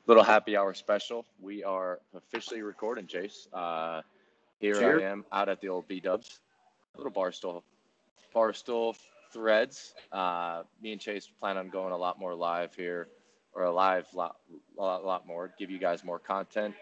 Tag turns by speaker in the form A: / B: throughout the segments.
A: Little happy hour special. We are officially recording, Chase. Here I
B: Cheers.
A: am out at the old B Dubs, little barstool threads. Me and Chase plan on going a lot more live here, or a lot more. Give you guys more content,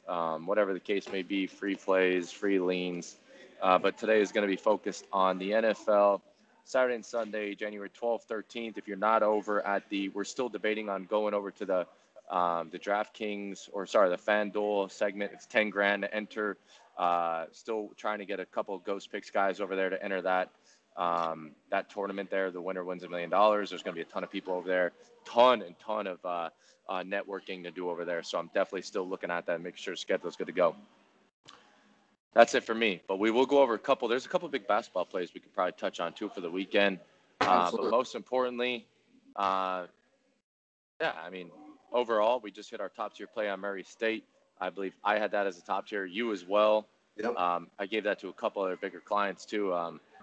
A: whatever the case may be. Free plays, free leans. But today is going to be focused on the NFL. Saturday and Sunday, January 12th, 13th. If you're not over at we're still debating on going over to the DraftKings, the FanDuel segment. It's 10 grand to enter. Still trying to get a couple of Ghost Picks guys over there to enter that tournament there. The winner wins $1 million. There's going to be a ton of people over there. Ton of networking to do over there. So I'm definitely still looking at that and making sure the schedule's good to go. That's it for me. But we will go over there's a couple of big basketball plays we could probably touch on too for the weekend. But most importantly, overall, we just hit our top tier play on Murray State. I believe I had that as a top tier. You as well.
B: Yep.
A: I gave that to a couple other bigger clients too.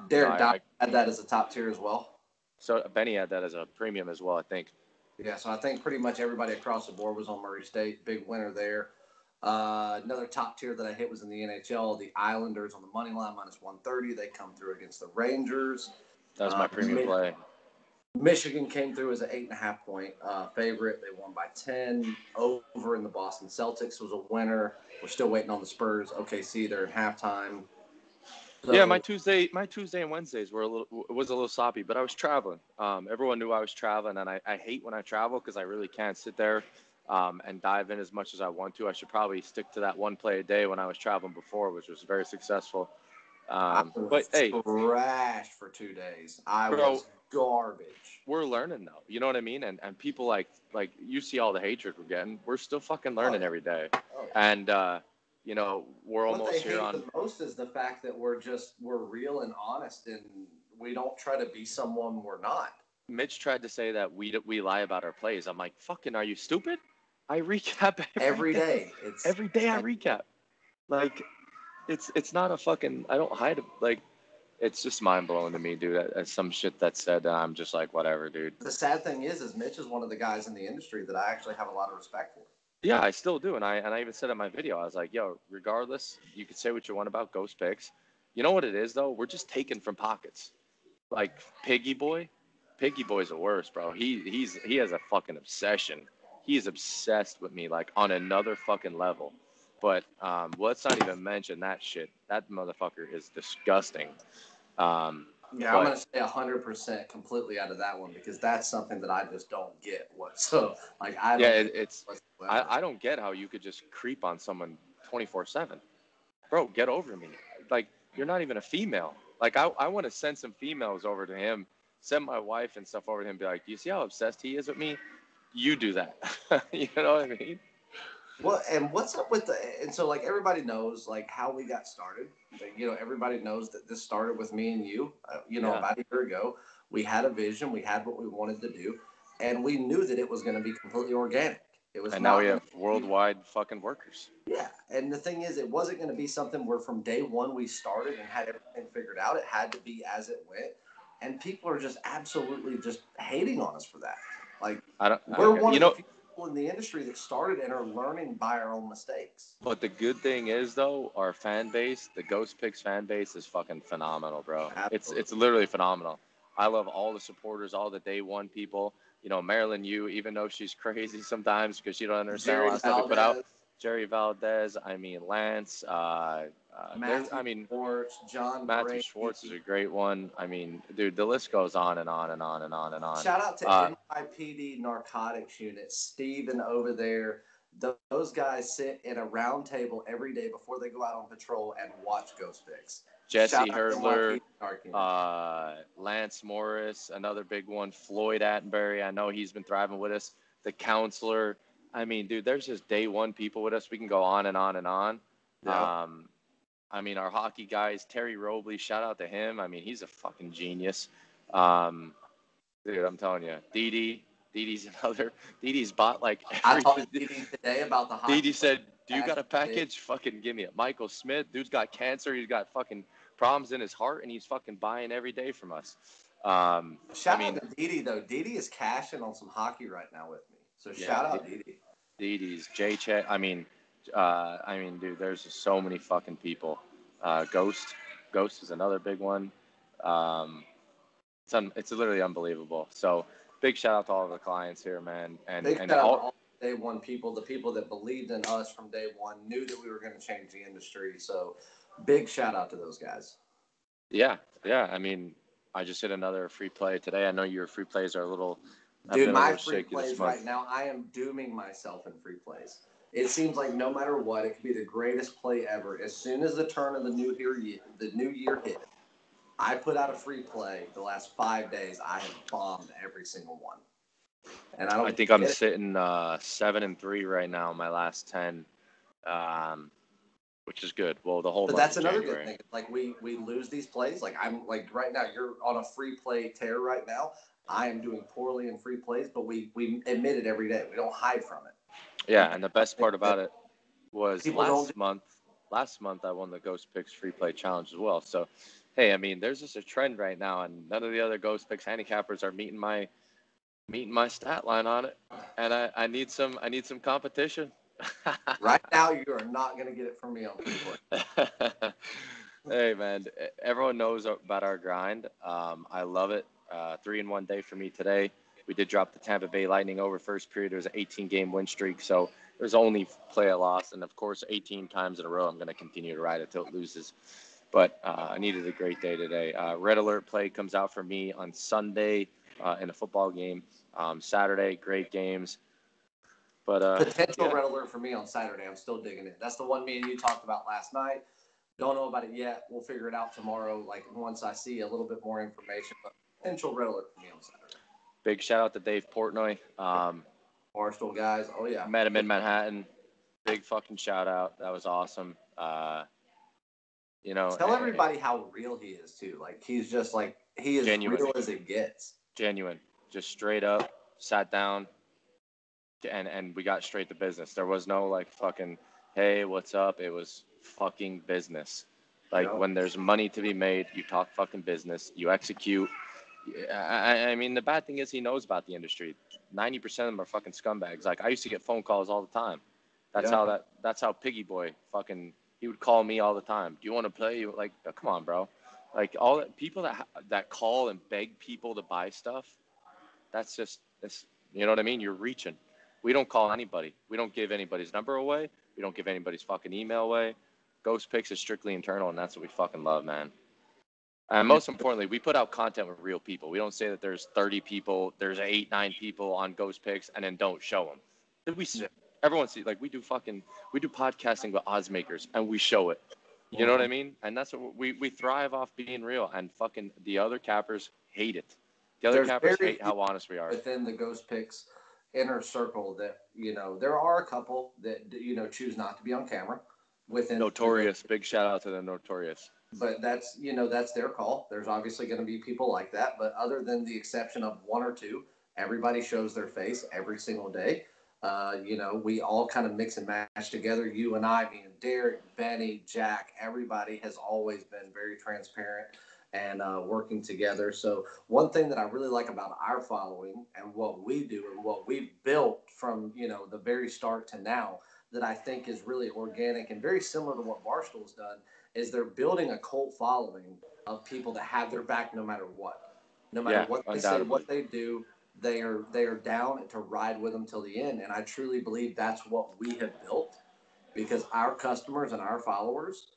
B: Derek had that as a top tier as well.
A: So Benny had that as a premium as well, I think.
B: Yeah, so I think pretty much everybody across the board was on Murray State. Big winner there. Another top tier that I hit was in the NHL. The Islanders on the money line -130. They come through against the Rangers.
A: That was my premium play.
B: Michigan came through as an 8.5 point favorite. They won by 10. Over in the Boston Celtics was a winner. We're still waiting on the Spurs. OKC, they're in halftime.
A: So, yeah, my Tuesday and Wednesdays was a little sloppy, but I was traveling. Everyone knew I was traveling, and I hate when I travel because I really can't sit there and dive in as much as I want to. I should probably stick to that one play a day when I was traveling before, which was very successful.
B: But hey, trashed for 2 days. I was garbage.
A: We're learning though, you know what I mean? And people like you see all the hatred we're getting. We're still fucking learning every day. And we're almost here on.
B: What they hate the most is the fact that we're real and honest, and we don't try to be someone we're not.
A: Mitch tried to say that we lie about our plays. I'm like, fucking, are you stupid? I recap
B: every day.
A: Every day I recap. Like, it's not a fucking. I don't hide it. Like, it's just mind blowing to me, dude. As some shit that said, I'm just like, whatever, dude.
B: The sad thing is Mitch is one of the guys in the industry that I actually have a lot of respect for.
A: Yeah, I still do, and I even said in my video, I was like, yo, regardless, you can say what you want about Ghost Picks. You know what it is though? We're just taking from pockets. Like Piggy Boy's the worst, bro. He has a fucking obsession. He is obsessed with me, like on another fucking level. But let's not even mention that shit. That motherfucker is disgusting.
B: I'm gonna say 100% completely out of that one because that's something that I just don't get.
A: I don't get how you could just creep on someone 24/7. Bro, get over me. Like, you're not even a female. Like, I want to send some females over to him, send my wife and stuff over to him, be like, do you see how obsessed he is with me? You do that. You know what I mean?
B: Well, and what's up with so like everybody knows like how we got started. Everybody knows that this started with me and you. About a year ago, we had a vision, we had what we wanted to do, and we knew that it was going to be completely organic.
A: Now we have worldwide fucking workers.
B: Yeah, and the thing is, it wasn't going to be something where from day one we started and had everything figured out. It had to be as it went, and people are just absolutely just hating on us for that. Like, we're one of the few people in the industry that started and are learning by our own mistakes.
A: But the good thing is, though, our fan base, the Ghost Picks fan base, is fucking phenomenal, bro. Absolutely. It's literally phenomenal. I love all the supporters, all the day one people. Marilyn Yu, even though she's crazy sometimes because she don't understand a lot of stuff we put out. Jerry Valdez, Lance,
B: Matthew Schwartz, John
A: Matthew
B: Brady.
A: Schwartz is a great one. I mean, dude, the list goes on and on and on and on and on.
B: Shout out to NYPD Narcotics Unit, Steven over there. Those guys sit in a round table every day before they go out on patrol and watch Ghost Picks.
A: Jesse Hurdler, Lance Morris, another big one. Floyd Attenbury, I know he's been thriving with us. The Counselor. I mean, dude, there's just day one people with us. We can go on and on and on. Yeah. Our hockey guys, Terry Robley, shout out to him. I mean, he's a fucking genius. Dude, I'm telling you. Didi's another. Didi's bought like
B: I talked to Didi today about the hockey.
A: Didi said, do you got a package? Fucking give me it. Michael Smith, dude's got cancer. He's got fucking problems in his heart, and he's fucking buying every day from us.
B: Shout out to Didi, though. Didi is cashing on some hockey right now with me. So shout out Didi.
A: Didi's, J-Check. I mean, dude, there's just so many fucking people. Ghost is another big one. Um, it's literally unbelievable. So big shout out to all of the clients here, man.
B: Big
A: And
B: shout out to
A: all
B: all day one people, the people that believed in us from day one, knew that we were going to change the industry. So big shout out to those guys.
A: yeah. I mean, I just hit another free play today. I know your free plays are a little have
B: Dude,
A: been a
B: my
A: little
B: free
A: shaky this
B: plays
A: month.
B: right now, I am dooming myself in free plays. It seems like no matter what, it could be the greatest play ever. As soon as the turn of the new year hit, I put out a free play. The last 5 days, I have bombed every single one, and I
A: I
B: don't
A: think I'm
B: get it.
A: sitting 7-3 right now in my last 10, which is good. Well, the whole
B: But
A: month
B: that's
A: of
B: another good
A: January.
B: thing. Like we lose these plays. Like I'm like right now, you're on a free play tear right now. I am doing poorly in free plays, but we admit it every day. We don't hide from it.
A: Yeah, and the best part
B: That
A: about it was
B: people don't do.
A: last month I won the Ghost Picks free play challenge as well. So, hey, I mean, there's just a trend right now, and none of the other Ghost Picks handicappers are meeting my stat line on it, and I need some competition.
B: Right now, you are not going to get it from me on free play.
A: Hey man, everyone knows about our grind. I love it. 3-in-1 day for me today. We did drop the Tampa Bay Lightning over first period. There was an 18-game win streak, so there's only play a loss, and of course, 18 times in a row, I'm going to continue to ride it till it loses. But I needed a great day today. Red alert play comes out for me on Sunday in a football game. Saturday, great games. But
B: Potential
A: yeah,
B: red alert for me on Saturday. I'm still digging it. That's the one me and you talked about last night. Don't know about it yet. We'll figure it out tomorrow. Like once I see a little bit more information. But potential red alert for me on Saturday.
A: big shout out to Dave Portnoy.
B: Barstool guys. Oh yeah.
A: Met him in Manhattan. Big fucking shout out. That was awesome. You know,
B: Tell everybody how real he is too. Like he's just like he is
A: genuine,
B: real as it gets.
A: genuine, just straight up sat down and we got straight to business. There was no like fucking, hey, what's up? It was fucking business. Like
B: Yep.
A: when there's money to be made, you talk fucking business, you execute. I mean, the bad thing is he knows about the industry. 90% of them are fucking scumbags. Like I used to get phone calls all the time.
B: Yeah.
A: That's how Piggy Boy fucking he would call me all the time. Do you want to play? Like, oh, come on, bro. Like all that people that call and beg people to buy stuff. That's just it's you know what I mean. You're reaching. We don't call anybody. We don't give anybody's number away. We don't give anybody's fucking email away. Ghost Picks is strictly internal, and that's what we fucking love, man. And most importantly, we put out content with real people. We don't say that there's 30 people, there's 8, 9 people on Ghost Picks, and then don't show them. Everyone see like we do podcasting with odds makers, and we show it. You know what I mean? And that's what we thrive off being real. And fucking the other cappers hate it. The other
B: There's
A: cappers
B: very
A: hate
B: few
A: how honest we are.
B: within the Ghost Picks inner circle that there are a couple that choose not to be on camera within
A: Notorious. Big shout out to the Notorious.
B: but that's their call. There's obviously going to be people like that, but other than the exception of one or two, everybody shows their face every single day. We all kind of mix and match together. You and I, me and Derek, Benny, Jack, everybody has always been very transparent and working together. So one thing that I really like about our following and what we do and what we've built from the very start to now that I think is really organic and very similar to what Barstool's done is they're building a cult following of people that have their back no matter what. No matter
A: Yeah,
B: what they say,
A: undoubtedly.
B: what they do, they are down to ride with them till the end. And I truly believe that's what we have built because our customers and our followers,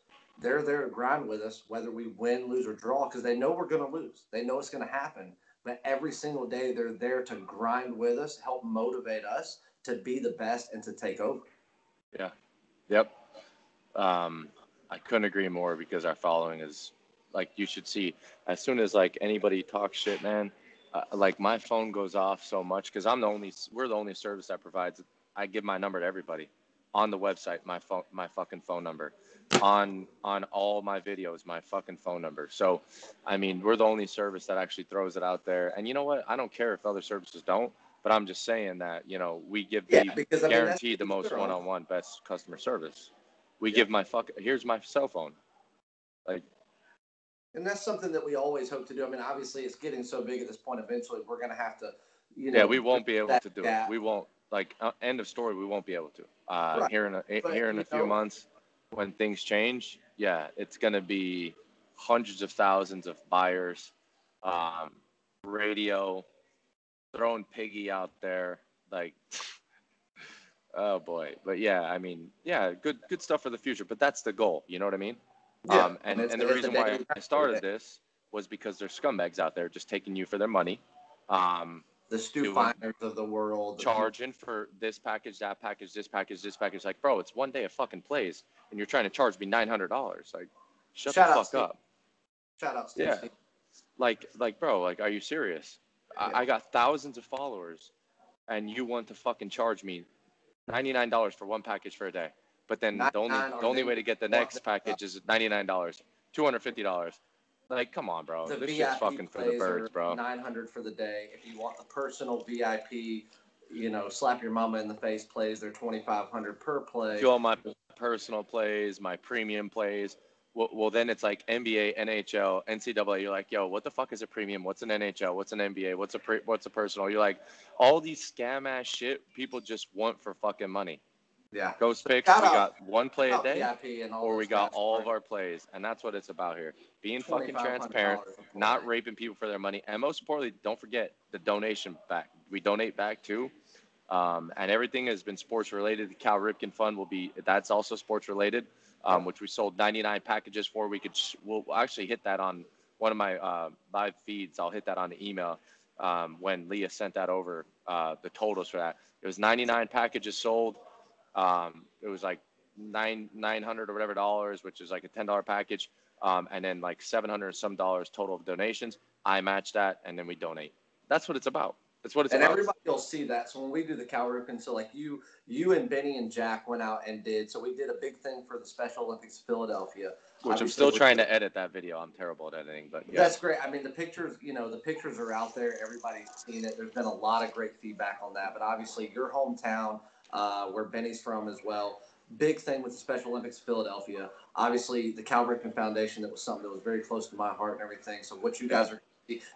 B: they're there to grind with us, whether we win, lose, or draw, because they know we're going to lose. They know it's going to happen. But every single day, they're there to grind with us, help motivate us to be the best and to take over.
A: Yeah. Yep. I couldn't agree more because our following is like you should see as soon as like anybody talks shit, man. Like my phone goes off so much because we're the only service that provides. I give my number to everybody on the website. My fucking phone number, on all my videos, my fucking phone number. So, I mean, we're the only service that actually throws it out there. And you know what? I don't care if other services don't. But I'm just saying that we give the
B: because I mean,
A: guaranteed the most one-on-one best customer service. We give here's my cell phone, like.
B: And that's something that we always hope to do. I mean, obviously, it's getting so big at this point. Eventually, we're going to have to,
A: Yeah, we won't be able to do
B: gap.
A: it. We won't. end of story. We won't be able to.
B: Right.
A: Here in a few months, when things change, yeah, it's gonna be hundreds of thousands of buyers, um, radio, throwing piggy out there, like, oh boy. But yeah, I mean, yeah, good stuff for the future. But that's the goal. You know what I mean?
B: Yeah.
A: And the reason why I started this was because there's scumbags out there just taking you for their money.
B: The Stu Finders of the world.
A: Charging for this package, that package, this package, this package. Like, bro, it's one day of fucking plays, and you're trying to charge me $900. Like, shut the fuck up.
B: Shout out, Steve.
A: Yeah. Like, bro, like, are you serious? Yeah. I got thousands of followers, and you want to fucking charge me $99 for one package for a day. But then the only way to get the next package is $99, $250. Like, come on, bro. This shit's fucking for the birds, bro.
B: $900 for the day. If you want the personal VIP, slap your mama in the face plays, they're $2,500 per play.
A: If you want my personal plays, my premium plays, well, then it's like NBA, NHL, NCAA. You're like, yo, what the fuck is a premium? What's an NHL? What's an NBA? What's a personal? You're like, all these scam ass shit people just want for fucking money.
B: Yeah.
A: Ghost Picks, we got one play a day, or we got all of our plays, and that's what it's about here. Being fucking transparent, not raping people for their money, and most importantly, don't forget the donation back. We donate back too, and everything has been sports related. The Cal Ripken Fund that's also sports related, which we sold 99 packages for. We'll actually hit that on one of my live feeds. I'll hit that on the email when Leah sent that over, the totals for that. It was 99 packages sold. It was like $900 or whatever dollars, which is like a $10 package, and then like $700 some dollars total of donations. I match that, and then we donate. That's what it's about. That's what it's about.
B: And everybody will see that. So when we do the Cal Ripken, so like you and Benny and Jack went out and did. So we did a big thing for the Special Olympics Philadelphia.
A: Which I'm still trying to edit that video. I'm terrible at editing, but yeah.
B: That's great. I mean, the pictures are out there. Everybody's seen it. There's been a lot of great feedback on that. But obviously, your hometown, where Benny's from as well. Big thing with the Special Olympics Philadelphia. Obviously, the Cal Ripken Foundation, that was something that was very close to my heart and everything. So what you guys are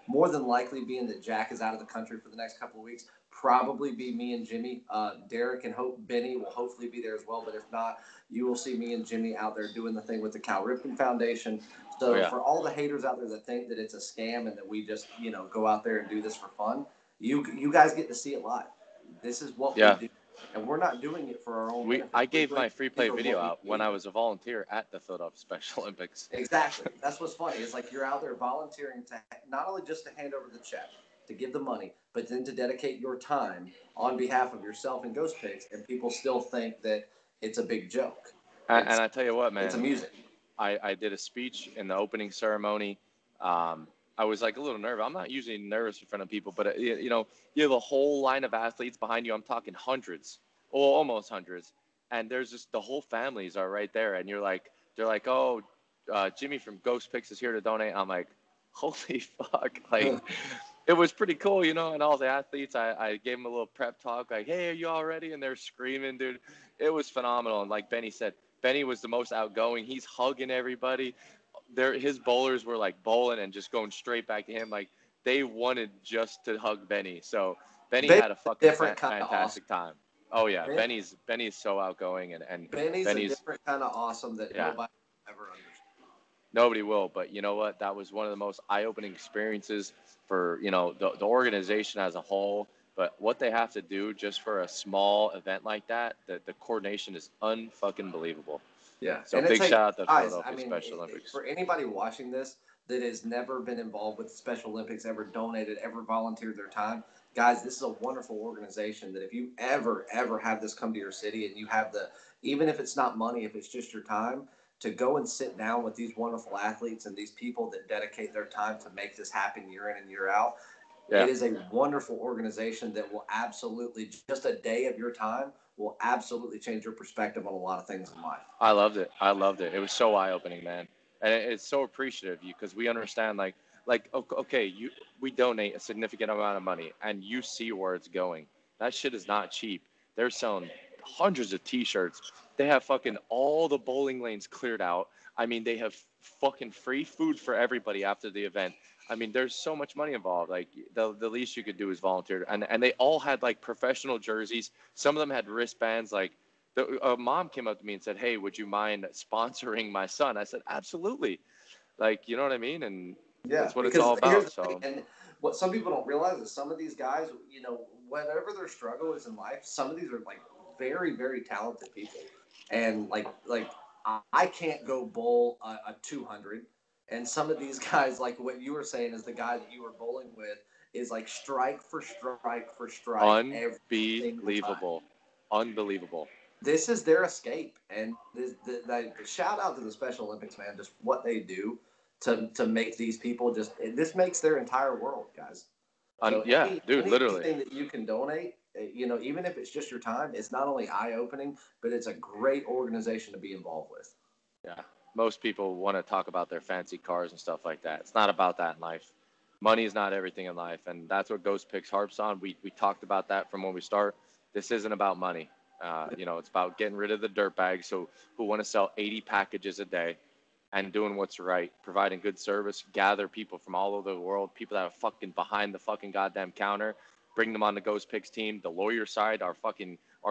B: more than likely, being that Jack is out of the country for the next couple of weeks, probably be me and Jimmy. Derek and Benny will hopefully be there as well. But if not, you will see me and Jimmy out there doing the thing with the Cal Ripken Foundation. So for all the haters out there that think that it's a scam and that we just, go out there and do this for fun, you guys get to see it live. This is what we do. And we're not doing it for our own benefit.
A: I gave my free play video out when I was a volunteer at the Philadelphia Special Olympics.
B: Exactly. That's what's funny. It's like you're out there volunteering to not only just to hand over the check, to give the money, but then to dedicate your time on behalf of yourself and Ghost Picks, and people still think that it's a big joke.
A: And I tell you what, man.
B: It's amusing.
A: I did a speech in the opening ceremony. I was like a little nervous. I'm not usually nervous in front of people, but you have a whole line of athletes behind you. I'm talking hundreds, or almost hundreds, and there's just the whole families are right there, and they're like, oh, Jimmy from Ghost Picks is here to donate. I'm like, holy fuck, like it was pretty cool, and all the athletes, I gave them a little prep talk, like, hey, are you all ready? And they're screaming, dude. It was phenomenal, and like Benny said, Benny was the most outgoing. He's hugging everybody. His bowlers were like bowling and just going straight back to him. Like they wanted just to hug Benny. So Benny had a fucking fantastic time. Oh yeah, Benny's so outgoing and
B: Benny's a different kind of awesome that nobody ever understood.
A: Nobody will, but you know what? That was one of the most eye-opening experiences for the organization as a whole. But what they have to do just for a small event like that, the coordination is unfucking believable.
B: Yeah.
A: So big shout out to the Philadelphia Special Olympics.
B: For anybody watching this that has never been involved with the Special Olympics, ever donated, ever volunteered their time, guys, this is a wonderful organization that if you ever have this come to your city and you have even if it's not money, if it's just your time, to go and sit down with these wonderful athletes and these people that dedicate their time to make this happen year in and year out. Yeah. It is a wonderful organization that will absolutely, just a day of your time will absolutely change your perspective on a lot of things in life.
A: I loved it. It was so eye-opening, man. And it's so appreciative of you because we understand, like, okay, we donate a significant amount of money and you see where it's going. That shit is not cheap. They're selling hundreds of T-shirts. They have fucking all the bowling lanes cleared out. I mean, they have fucking free food for everybody after the event. I mean, there's so much money involved. Like the least you could do is volunteer, and they all had like professional jerseys. Some of them had wristbands. Like a mom came up to me and said, "Hey, would you mind sponsoring my son?" I said, "Absolutely." Like, you know what I mean? And
B: Yeah,
A: that's what it's
B: because
A: all
B: here's
A: about.
B: the thing,
A: So
B: and what some people don't realize is some of these guys, whatever their struggle is in life, some of these are like very, very talented people, and I can't go bowl a 200, and some of these guys, like what you were saying, is the guy that you were bowling with is like strike for strike for strike every single time.
A: unbelievable, unbelievable.
B: This is their escape, and the shout out to the Special Olympics, man. Just what they do to make these people this makes their entire world, guys. So
A: Yeah, dude, literally.
B: anything that you can donate, even if it's just your time, it's not only eye opening, but it's a great organization to be involved with.
A: Yeah. Most people want to talk about their fancy cars and stuff like that. It's not about that in life. Money is not everything in life, and that's what Ghost Picks harps on. We talked about that from when we start. This isn't about money. It's about getting rid of the dirt bags who want to sell 80 packages a day and doing what's right, providing good service, gather people from all over the world, people that are fucking behind the fucking goddamn counter, bring them on the Ghost Picks team. The lawyer side, our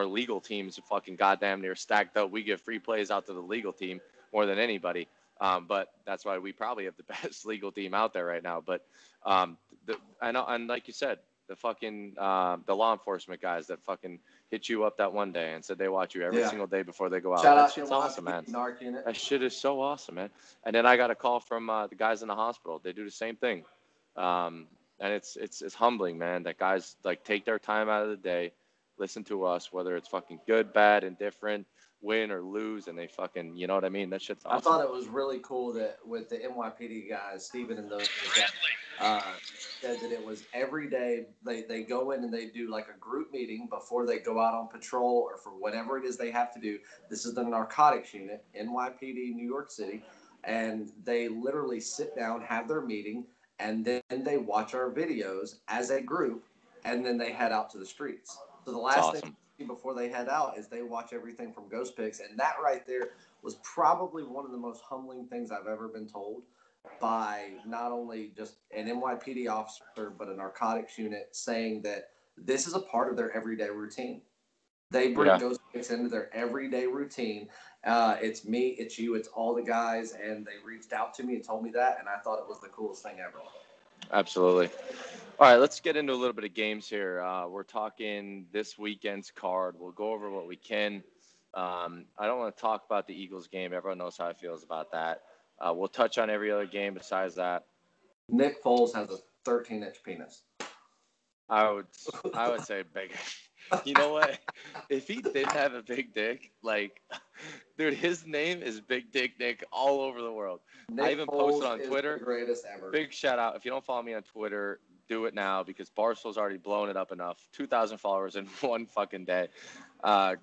A: legal team's fucking goddamn near stacked up. We give free plays out to the legal team more than anybody. But that's why we probably have the best legal team out there right now. But and like you said, the law enforcement guys that fucking hit you up that one day and said they watch you every single day before they go out.
B: Shout
A: That
B: out
A: shit's
B: to
A: awesome, man.
B: NARC unit.
A: That shit is so awesome, man. And then I got a call from the guys in the hospital. They do the same thing. And it's humbling, man, that guys like take their time out of the day, listen to us, whether it's fucking good, bad, indifferent, win or lose, and they fucking, you know what I mean? That shit's awesome.
B: I thought it was really cool that with the NYPD guys, Steven and those guys, said that it was every day they go in and they do like a group meeting before they go out on patrol or for whatever it is they have to do. This is the narcotics unit, NYPD, New York City, and they literally sit down, have their meeting, and then they watch our videos as a group, and then they head out to the streets. So the last thing before they head out is they watch everything from Ghost Picks, and that right there was probably one of the most humbling things I've ever been told by not only just an NYPD officer, but a narcotics unit saying that this is a part of their everyday routine. They bring Ghost Picks into their everyday routine. It's me, it's you, it's all the guys, and they reached out to me and told me that, and I thought it was the coolest thing ever.
A: Absolutely. All right, let's get into a little bit of games here. We're talking this weekend's card. We'll go over what we can. I don't want to talk about the Eagles game. Everyone knows how I feel about that. We'll touch on every other game besides that.
B: Nick Foles has a 13-inch penis.
A: I would say big. You know what? If he didn't have a big dick, like, dude, his name is Big Dick Nick all over the world.
B: Nick
A: I even
B: Foles
A: posted on Twitter.
B: Is the greatest ever.
A: Big shout out. If you don't follow me on Twitter, do it now because Barstool's already blown it up enough. 2,000 followers in one fucking day.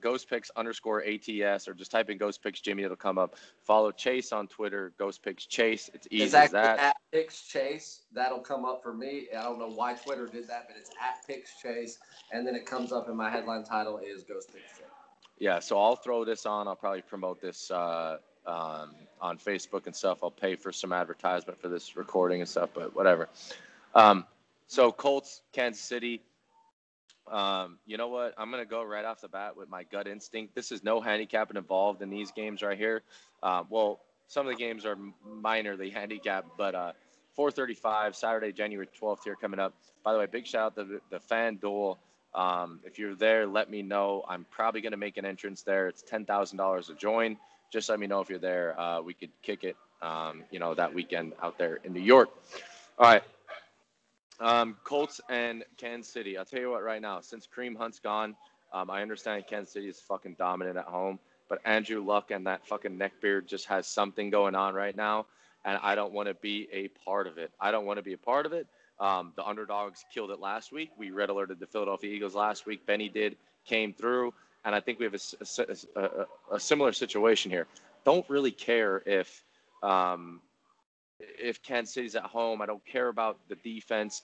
A: Ghost Picks _ ATS, or just type in Ghost Picks Jimmy, it'll come up. Follow Chase on Twitter, Ghost Picks Chase. It's easy as that.
B: At Picks Chase, that'll come up for me. I don't know why Twitter did that, but it's at Picks Chase, and then it comes up in my headline title is Ghost Picks Chase.
A: Yeah, so I'll throw this on. I'll probably promote this on Facebook and stuff. I'll pay for some advertisement for this recording and stuff, but whatever. So Colts, Kansas City. You know what? I'm going to go right off the bat with my gut instinct. This is no handicapping involved in these games right here. Well, some of the games are minorly handicapped, but 4:35, Saturday, January 12th here coming up. By the way, big shout out to the FanDuel. If you're there, let me know. I'm probably going to make an entrance there. It's $10,000 to join. Just let me know if you're there. We could kick it, that weekend out there in New York. All right. Colts and Kansas City. I'll tell you what right now, since Kareem Hunt's gone, I understand Kansas City is fucking dominant at home, but Andrew Luck and that fucking neckbeard just has something going on right now, and I don't want to be a part of it. The underdogs killed it last week. We red alerted the Philadelphia Eagles last week. Benny came through, and I think we have a similar situation here. Don't really care if Kansas City's at home. I don't care about the defense.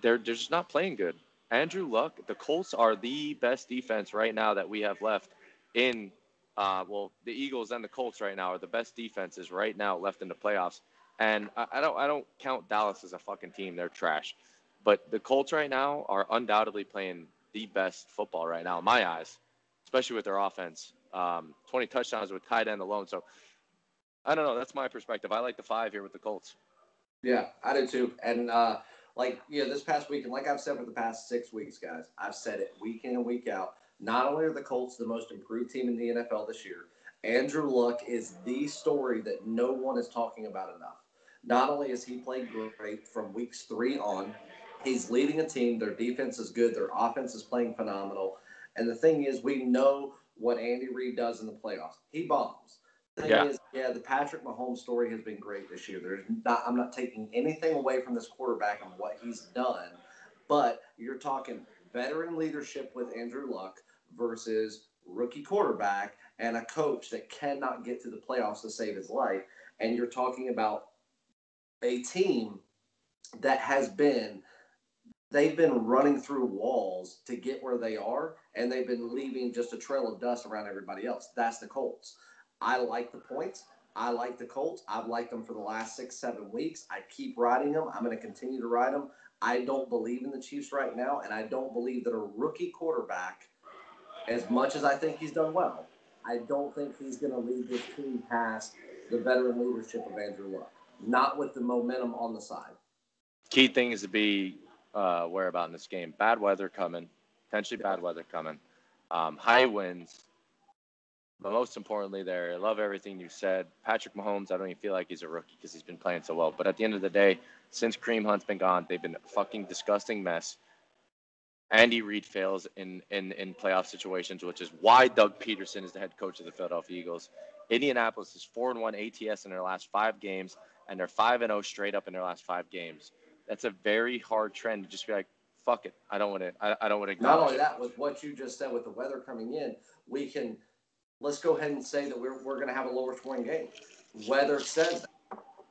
A: They're just not playing good. Andrew Luck, the Colts are the best defense right now that we have left in the Eagles and the Colts right now are the best defenses right now left in the playoffs. And I don't count Dallas as a fucking team. They're trash. But the Colts right now are undoubtedly playing the best football right now, in my eyes, especially with their offense. 20 touchdowns with tight end alone. So I don't know. That's my perspective. I like the 5 here with the Colts.
B: Yeah, I do too. And this past week, and like I've said for the past 6 weeks, guys, I've said it week in and week out. Not only are the Colts the most improved team in the NFL this year, Andrew Luck is the story that no one is talking about enough. Not only has he played great from weeks 3 on, he's leading a team. Their defense is good. Their offense is playing phenomenal. And the thing is, we know what Andy Reid does in the playoffs. He bombs. Thing is, the Patrick Mahomes story has been great this year. I'm not taking anything away from this quarterback and what he's done, but you're talking veteran leadership with Andrew Luck versus rookie quarterback and a coach that cannot get to the playoffs to save his life. And you're talking about a team that they've been running through walls to get where they are, and they've been leaving just a trail of dust around everybody else. That's the Colts. I like the points. I like the Colts. I've liked them for the last 6-7 weeks. I keep riding them. I'm going to continue to ride them. I don't believe in the Chiefs right now, and I don't believe that a rookie quarterback, as much as I think he's done well, I don't think he's going to lead this team past the veteran leadership of Andrew Luck. Not with the momentum on the side.
A: Key thing is to be aware about in this game. Bad weather coming. Potentially bad weather coming. High winds. But most importantly there, I love everything you said. Patrick Mahomes, I don't even feel like he's a rookie because he's been playing so well. But at the end of the day, since Kareem Hunt's been gone, they've been a fucking disgusting mess. Andy Reid fails in playoff situations, which is why Doug Peterson is the head coach of the Philadelphia Eagles. Indianapolis is 4-1 ATS in their last 5 games, and they're 5-0 straight up in their last 5 games. That's a very hard trend to just be like, fuck it. I don't want to acknowledge
B: Not only
A: it.
B: that, with what you just said with the weather coming in, let's go ahead and say that we're going to have a lower scoring game. Weather says that.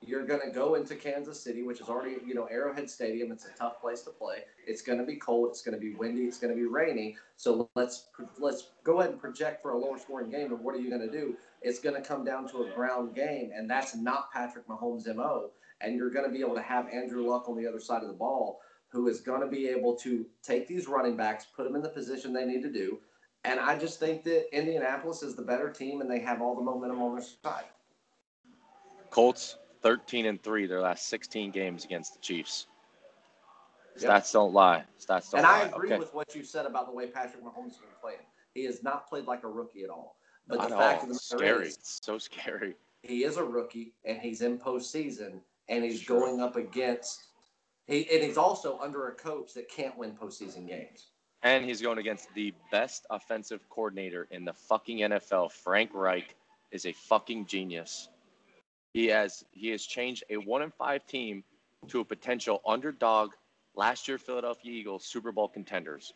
B: You're going to go into Kansas City, which is already, Arrowhead Stadium. It's a tough place to play. It's going to be cold. It's going to be windy. It's going to be rainy. So let's go ahead and project for a lower scoring game. And what are you going to do? It's going to come down to a ground game, and that's not Patrick Mahomes' MO. And you're going to be able to have Andrew Luck on the other side of the ball, who is going to be able to take these running backs, put them in the position they need to do. And I just think that Indianapolis is the better team, and they have all the momentum on their side.
A: Colts 13-3 their last 16 games against the Chiefs. Stats don't lie. Stats don't lie.
B: I agree with what you said about the way Patrick Mahomes has been playing. He has not played like a rookie at all. But
A: Not
B: the fact of the matter
A: is, it's so scary.
B: He is a rookie, and he's in postseason, and he's going up against and he's also under a coach that can't win postseason games.
A: And he's going against the best offensive coordinator in the fucking NFL. Frank Reich is a fucking genius. He has changed a 1-5 team to a potential underdog last year Philadelphia Eagles Super Bowl contenders.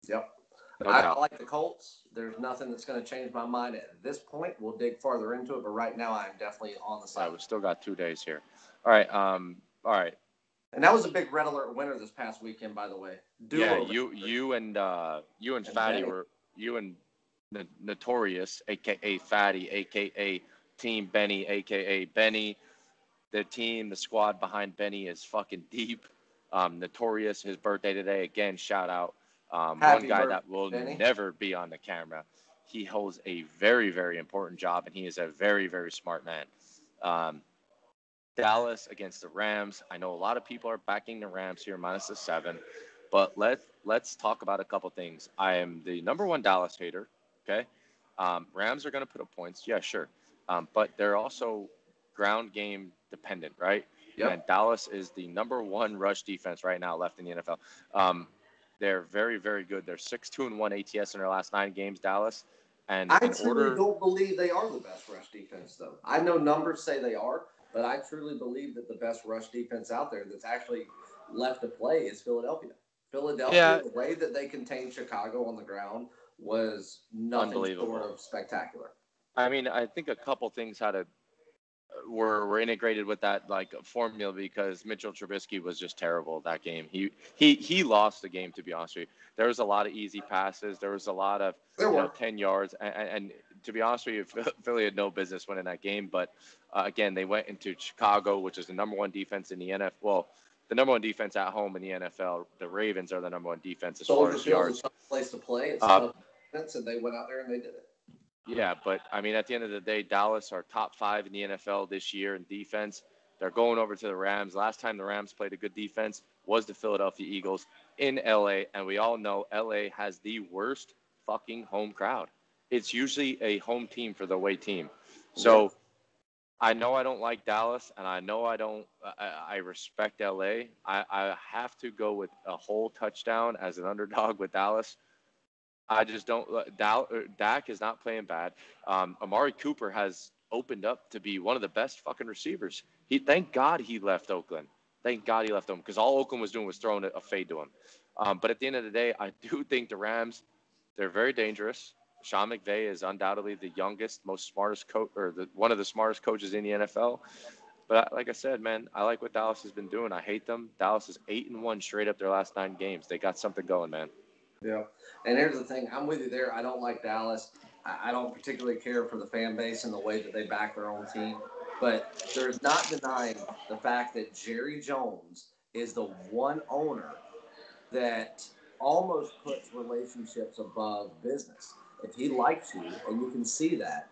B: Yep. I like the Colts. There's nothing that's going to change my mind at this point. We'll dig farther into it, but right now I'm definitely on the side.
A: Yeah, we've still got 2 days here. All right.
B: And that was a big red alert winner this past weekend, by the way.
A: You and Fatty were Notorious, aka Fatty, aka Team Benny, aka Benny. The squad behind Benny is fucking deep. Notorious, his birthday today. Again, shout out. One guy that will never be on the camera. He holds a very, very important job, and he is a very, very smart man. Dallas against the Rams. I know a lot of people are backing the Rams here, minus the 7. But let's talk about a couple things. I am the number 1 Dallas hater, okay? Rams are going to put up points. Yeah, sure. But they're also ground game dependent, right?
B: Yep.
A: And Dallas is the number 1 rush defense right now left in the NFL. They're very, very good. They're 6-2-1 ATS in their last 9 games, Dallas. And
B: I truly don't believe they are the best rush defense, though. I know numbers say they are, but I truly believe that the best rush defense out there that's actually left to play is Philadelphia. The way that they contained Chicago on the ground was nothing short of spectacular.
A: I mean, I think a couple things had to were integrated with that like formula because Mitchell Trubisky was just terrible that game. He lost the game, to be honest with you. There was a lot of easy passes. There was a lot of 10 yards, and to be honest with you, Philly had no business winning that game. But again, they went into Chicago, which is the number one defense in the NFL. Well, the number one defense at home in the NFL. The Ravens are the number one defense as far as yards.
B: It's a tough place to play. It's a tough defense, and they went out there and they did it.
A: Yeah, but I mean, at the end of the day, Dallas are top 5 in the NFL this year in defense. They're going over to the Rams. Last time the Rams played a good defense was the Philadelphia Eagles in LA, and we all know LA has the worst fucking home crowd. It's usually a home team for the away team. So I know I don't like Dallas, and I know I respect LA. I have to go with a whole touchdown as an underdog with Dallas. I just don't. Dak is not playing bad. Amari Cooper has opened up to be one of the best fucking receivers. Thank God he left Oakland. Thank God he left them because all Oakland was doing was throwing a fade to him. But at the end of the day, I do think the Rams, they're very dangerous. Sean McVay is undoubtedly the youngest, most smartest coach, or one of the smartest coaches in the NFL. But like I said, man, I like what Dallas has been doing. I hate them. Dallas is 8-1 straight up their last 9 games. They got something going, man.
B: Yeah. And here's the thing. I'm with you there. I don't like Dallas. I don't particularly care for the fan base and the way that they back their own team. But there's not denying the fact that Jerry Jones is the one owner that almost puts relationships above business. If he likes you, and you can see that.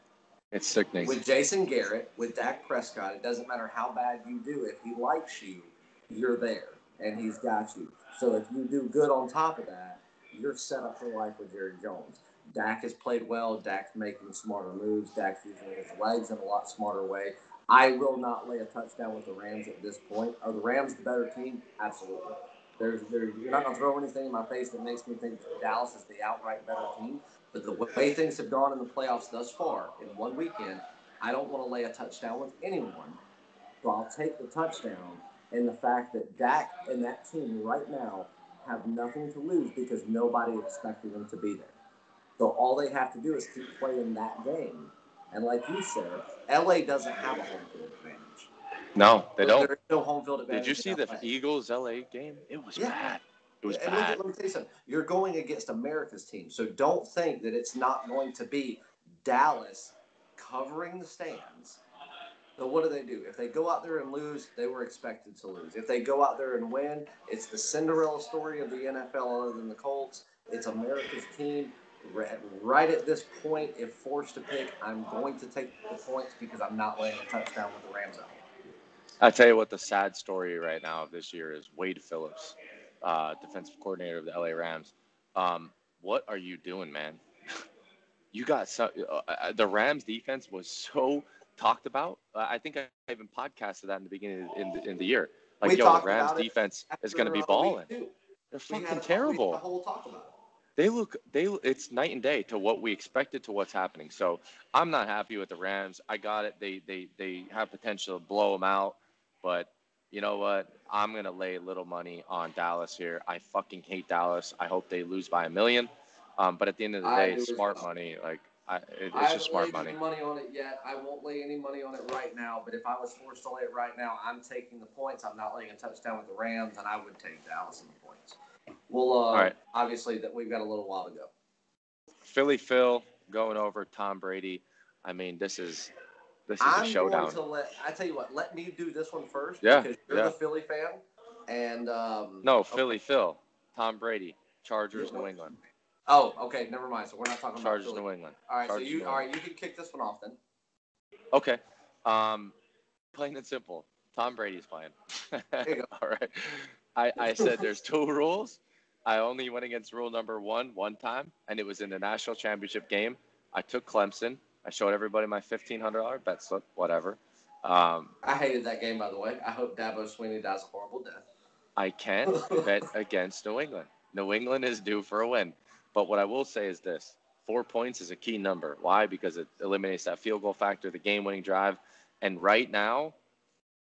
A: It's sickening.
B: With Jason Garrett, with Dak Prescott, it doesn't matter how bad you do. If he likes you, you're there, and he's got you. So if you do good on top of that, you're set up for life with Jerry Jones. Dak has played well. Dak's making smarter moves. Dak's using his legs in a lot smarter way. I will not lay a touchdown with the Rams at this point. Are the Rams the better team? Absolutely. You're not going to throw anything in my face that makes me think Dallas is the outright better team. But the way things have gone in the playoffs thus far, in one weekend, I don't want to lay a touchdown with anyone. So I'll take the touchdown and the fact that Dak and that team right now have nothing to lose because nobody expected them to be there. So all they have to do is keep playing that game. And like you said, LA doesn't have a home field advantage.
A: No, they don't.
B: There's no home field advantage.
A: Did you see the Eagles LA game? It was bad. It was bad.
B: Let me tell you something. You're going against America's team. So don't think that it's not going to be Dallas covering the stands. So what do? If they go out there and lose, they were expected to lose. If they go out there and win, it's the Cinderella story of the NFL other than the Colts. It's America's team. Right at this point, if forced to pick, I'm going to take the points because I'm not laying a touchdown with the Rams at home.
A: I tell you what, the sad story right now of this year is Wade Phillips, defensive coordinator of the LA Rams. What are you doing, man? You got the Rams defense was so talked about. I think I even podcasted that in the beginning in the year. Like, the Rams defense is going to be balling. They're fucking terrible.
B: We had a whole talk about it.
A: It's night and day to what we expected to what's happening. So I'm not happy with the Rams. I got it. They have potential to blow them out, but you know what? I'm going to lay a little money on Dallas here. I fucking hate Dallas. I hope they lose by 1 million. But at the end of the day, smart money. Like, it's just smart money.
B: I haven't laid any money on it yet. I won't lay any money on it right now. But if I was forced to lay it right now, I'm taking the points. I'm not laying a touchdown with the Rams, and I would take Dallas in the points. Well,
A: all right.
B: Obviously, that we've got a little while to go.
A: Phil going over Tom Brady. I mean, this is a showdown.
B: I tell you what, let me do this one first.
A: Yeah,
B: because you're the Philly fan, and
A: no, Philly Phil, Tom Brady, Chargers, New England.
B: Oh, okay, never mind. So we're not talking
A: Chargers,
B: about Philly.
A: New England.
B: All right, you can kick this one off then.
A: Okay, plain and simple. Tom Brady's playing.
B: There you go.
A: All right. I said there's 2 rules. I only went against rule number one time, and it was in the national championship game. I took Clemson. I showed everybody my $1,500 bet slip, whatever.
B: I hated that game, by the way. I hope Dabo Swinney dies a horrible death.
A: I can't bet against New England. New England is due for a win. But what I will say is this. 4 points is a key number. Why? Because it eliminates that field goal factor, the game-winning drive. And right now,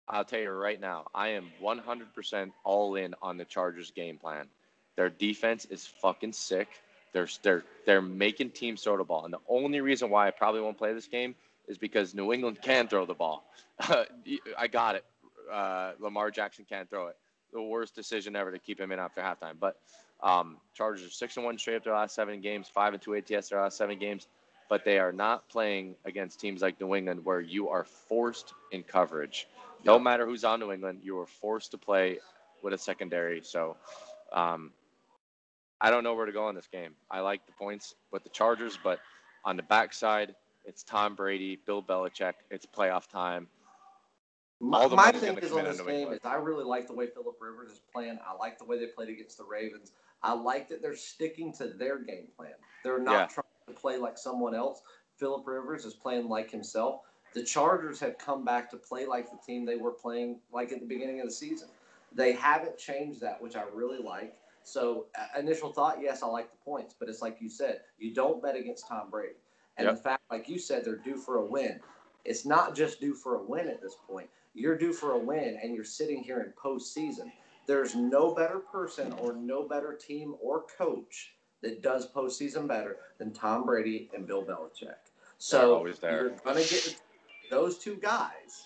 A: I'll tell you right now, I am 100% all in on the Chargers game plan. Their defense is fucking sick. They're making teams throw the ball. And the only reason why I probably won't play this game is because New England can throw the ball. I got it. Lamar Jackson can't throw it. The worst decision ever to keep him in after halftime. But Chargers are 6-1 straight up their last 7 games, 5-2 ATS their last 7 games. But they are not playing against teams like New England where you are forced in coverage. No matter who's on New England, you are forced to play with a secondary. So I don't know where to go in this game. I like the points with the Chargers, but on the backside, it's Tom Brady, Bill Belichick. It's playoff time.
B: My thing is on this game is I really like the way Phillip Rivers is playing. I like the way they played against the Ravens. I like that they're sticking to their game plan. They're not trying to play like someone else. Phillip Rivers is playing like himself. The Chargers have come back to play like the team they were playing like at the beginning of the season. They haven't changed that, which I really like. So initial thought, yes, I like the points. But it's like you said, you don't bet against Tom Brady. And the fact, like you said, they're due for a win. It's not just due for a win at this point. You're due for a win, and you're sitting here in postseason. There's no better person or no better team or coach that does postseason better than Tom Brady and Bill Belichick. So you're going to get those two guys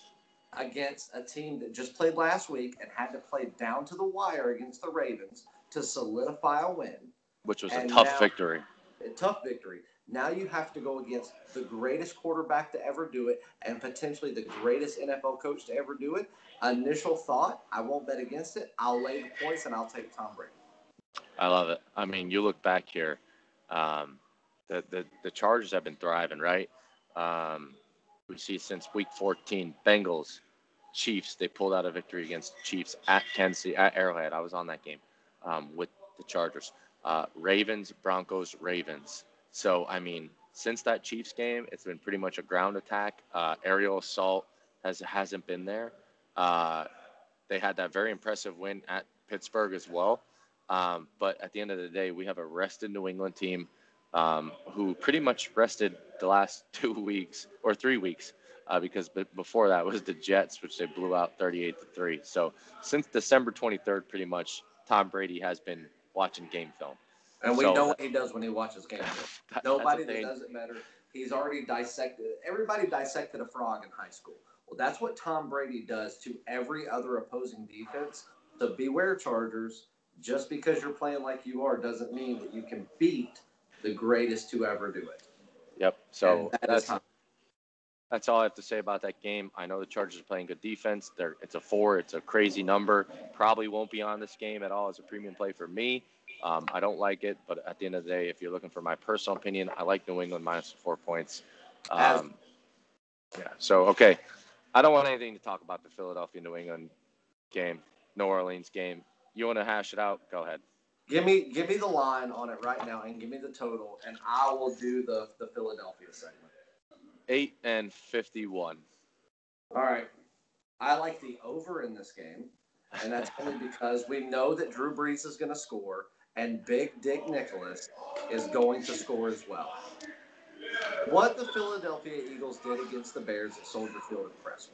B: against a team that just played last week and had to play down to the wire against the Ravens to solidify a win.
A: Which was a tough victory.
B: A tough victory. Now you have to go against the greatest quarterback to ever do it and potentially the greatest NFL coach to ever do it. Initial thought, I won't bet against it. I'll lay the points and I'll take Tom Brady.
A: I love it. I mean, you look back here, the Chargers have been thriving, right? We see since week 14, Bengals, Chiefs, they pulled out a victory against Chiefs at Kansas City, at Arrowhead. I was on that game with the Chargers. Ravens, Broncos, Ravens. So, I mean, since that Chiefs game, it's been pretty much a ground attack. Aerial assault hasn't been there. They had that very impressive win at Pittsburgh as well. But at the end of the day, we have a rested New England team who pretty much rested the last 2 weeks or 3 weeks because before that was the Jets, which they blew out 38-3. So since December 23rd, pretty much, Tom Brady has been watching game film.
B: And we know what he does when he watches game film. Nobody that does it better. He's already dissected it. Everybody dissected a frog in high school. Well, that's what Tom Brady does to every other opposing defense. So beware, Chargers. Just because you're playing like you are doesn't mean that you can beat the greatest to ever do it.
A: Yep. So that's all I have to say about that game. I know the Chargers are playing good defense. It's a 4. It's a crazy number. Probably won't be on this game at all as a premium play for me. I don't like it, but at the end of the day, if you're looking for my personal opinion, I like New England minus 4 points. So, okay. I don't want anything to talk about the Philadelphia-New England game, New Orleans game. You want to hash it out? Go ahead.
B: Give me the line on it right now and give me the total, and I will do the Philadelphia segment.
A: 8-51.
B: All right. I like the over in this game, and that's only because we know that Drew Brees is going to score, and Big Dick Nicholas is going to score as well. What the Philadelphia Eagles did against the Bears at Soldier Field impressed me.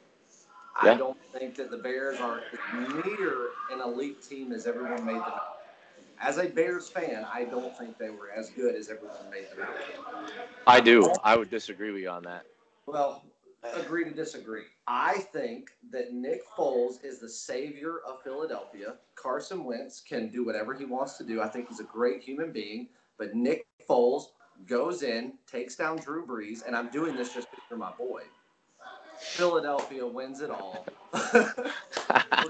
B: Yeah. I don't think that the Bears are as near an elite team as everyone made them out. As a Bears fan, I don't think they were as good as everyone made them out.
A: I do. I would disagree with you on that.
B: Well, agree to disagree. I think that Nick Foles is the savior of Philadelphia. Carson Wentz can do whatever he wants to do. I think he's a great human being. But Nick Foles goes in, takes down Drew Brees, and I'm doing this just because you're my boy. Philadelphia wins it all. We're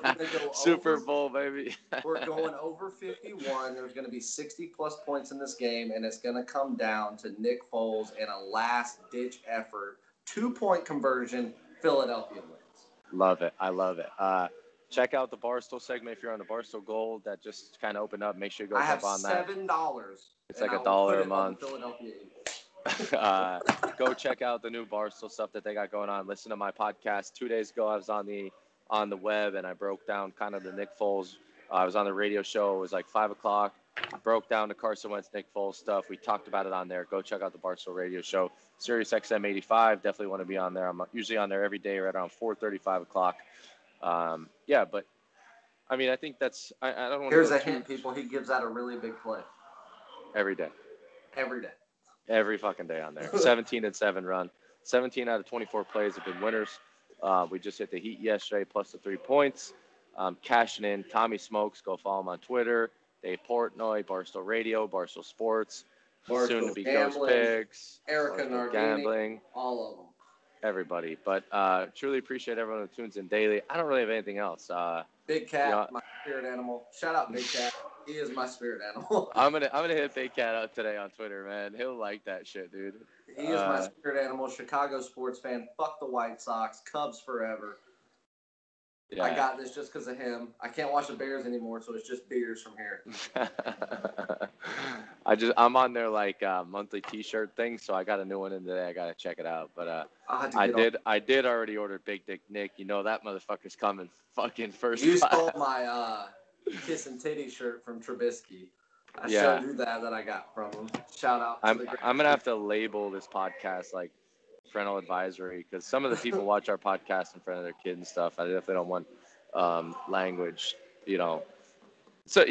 B: going to go
A: Super Bowl, baby.
B: We're going over 51. There's going to be 60-plus points in this game, and it's going to come down to Nick Foles in a last-ditch effort. 2-point conversion, Philadelphia wins.
A: Love it. I love it. Check out the Barstool segment if you're on the Barstool Gold. That just kind of opened up. Make sure you go jump on that.
B: I have $7.
A: It's like $1 a month.
B: Philadelphia
A: Go check out the new Barstool stuff that they got going on. Listen to my podcast. 2 days ago, I was on the web, and I broke down kind of the Nick Foles. I was on the radio show. It was like 5 o'clock. I broke down the Carson Wentz, Nick Foles stuff. We talked about it on there. Go check out the Barstool radio show. Sirius XM 85. Definitely want to be on there. I'm usually on there every day right around 4:30, 5 o'clock. But, I mean, I think that's – I don't want to –
B: Here's a hint, people. He gives out a really big play.
A: Every day.
B: Every day.
A: Every fucking day on there. 17-7 run. 17 out of 24 plays have been winners. We just hit the Heat yesterday, plus the 3 points. Cashing in. Tommy Smokes, go follow him on Twitter. Dave Portnoy, Barstool Radio, Barstool Sports.
B: Barstool
A: Soon to be
B: Gambling,
A: Ghost Picks,
B: Erica
A: Barstool
B: Nardini,
A: Gambling,
B: all of them.
A: Everybody. But truly appreciate everyone who tunes in daily. I don't really have anything else.
B: Big Cat, my spirit animal. Shout out Big Cat. He is my spirit animal.
A: I'm gonna hit Big Cat up today on Twitter, man. He'll like that shit, dude.
B: He is my spirit animal. Chicago sports fan. Fuck the White Sox. Cubs forever. Yeah. I got this just because of him. I can't watch the Bears anymore, so it's just beers from here.
A: I'm on their monthly T-shirt thing, so I got a new one in today. I gotta check it out. But I did already order Big Dick Nick. You know that motherfucker's coming fucking first.
B: You stole my Kiss and Titty shirt from Trubisky. I showed you that I got from him. Shout out.
A: I'm gonna have to label this podcast like parental advisory, because some of the people watch our podcast in front of their kids and stuff. I definitely don't want language, So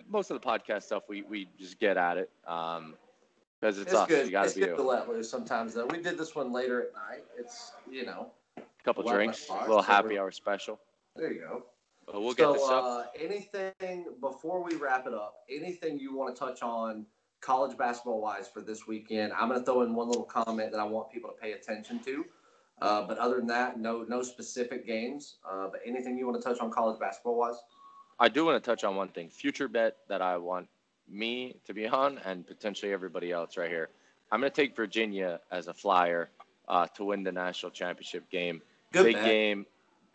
A: most of the podcast stuff we just get at it because it's us.
B: Good.
A: You gotta
B: it's
A: be
B: good to let loose sometimes though. We did this one later at night. It's
A: a couple drinks, a little happy hour special.
B: There you go.
A: But we'll get this up.
B: Anything before we wrap it up? Anything you want to touch on college basketball wise for this weekend? I'm going to throw in one little comment that I want people to pay attention to. But other than that, no specific games. But anything you want to touch on college basketball wise?
A: I do want to touch on one thing. Future bet that I want me to be on, and potentially everybody else right here. I'm going to take Virginia as a flyer to win the national championship game. Big game.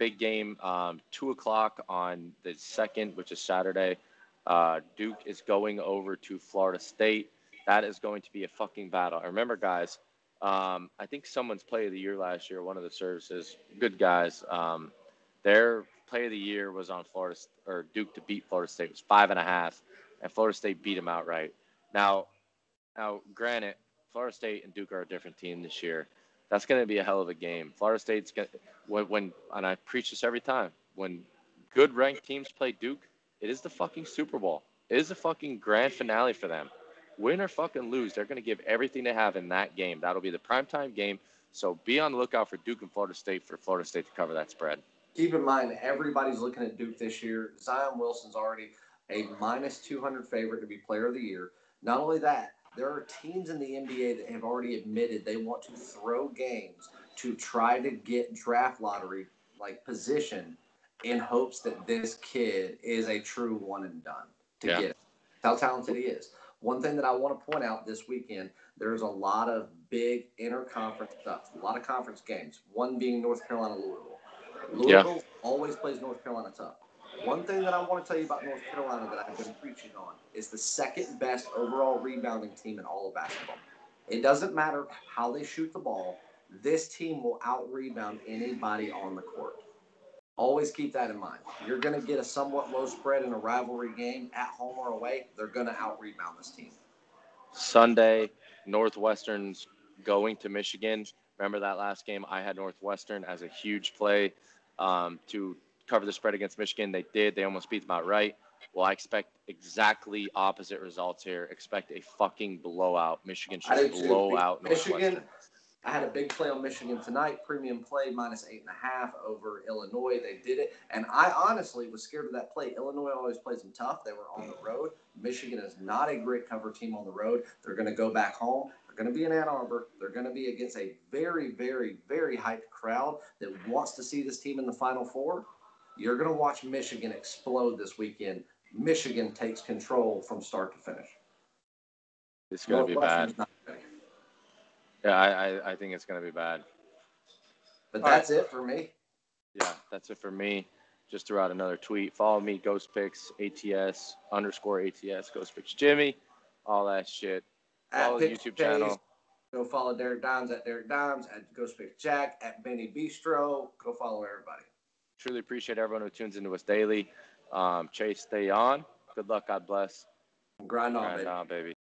A: 2:00 on the 2nd, which is Saturday. Duke is going over to Florida State. That is going to be a fucking battle. I remember, guys, I think someone's play of the year last year, one of the services, good guys, their play of the year was on Duke to beat Florida State. It was 5.5, and Florida State beat them outright. Now, granted, Florida State and Duke are a different team this year. That's going to be a hell of a game. Florida State's going to, and I preach this every time, when good ranked teams play Duke, it is the fucking Super Bowl. It is the fucking grand finale for them. Win or fucking lose, they're going to give everything they have in that game. That'll be the primetime game. So be on the lookout for Duke and Florida State for Florida State to cover that spread.
B: Keep in mind, everybody's looking at Duke this year. Zion Wilson's already a -200 favorite to be player of the year. Not only that, there are teams in the NBA that have already admitted they want to throw games to try to get draft lottery position in hopes that this kid is a true one and done to get it. How talented he is. One thing that I want to point out this weekend, there's a lot of big interconference stuff, a lot of conference games, one being North Carolina Louisville. Louisville always plays North Carolina tough. One thing that I want to tell you about North Carolina that I've been preaching on is the second best overall rebounding team in all of basketball. It doesn't matter how they shoot the ball. This team will out-rebound anybody on the court. Always keep that in mind. You're going to get a somewhat low spread in a rivalry game at home or away. They're going to out-rebound this team.
A: Sunday, Northwestern's going to Michigan. Remember that last game? I had Northwestern as a huge play to cover the spread against Michigan. They did. They almost beat them outright. Well, I expect exactly opposite results here. Expect a fucking blowout. Michigan should blow out Northwestern.
B: I had a big play on Michigan tonight. Premium play -8.5 over Illinois. They did it. And I honestly was scared of that play. Illinois always plays them tough. They were on the road. Michigan is not a great cover team on the road. They're going to go back home. They're going to be in Ann Arbor. They're going to be against a very, very, very hyped crowd that wants to see this team in the Final Four. You're going to watch Michigan explode this weekend. Michigan takes control from start to finish.
A: It's going to be bad. Yeah, I think it's going to be bad.
B: But that's it for me.
A: Yeah, that's it for me. Just threw out another tweet. Follow me, Ghost Picks ATS _ATS, Ghost Picks Jimmy, all that shit. Follow the YouTube channel.
B: Go follow Derek Dimes at Derek Dimes, at Ghost Picks Jack, at Benny Bistro. Go follow everybody.
A: Truly appreciate everyone who tunes into us daily. Chase, stay on. Good luck. God bless.
B: Grind on, baby.
A: Baby.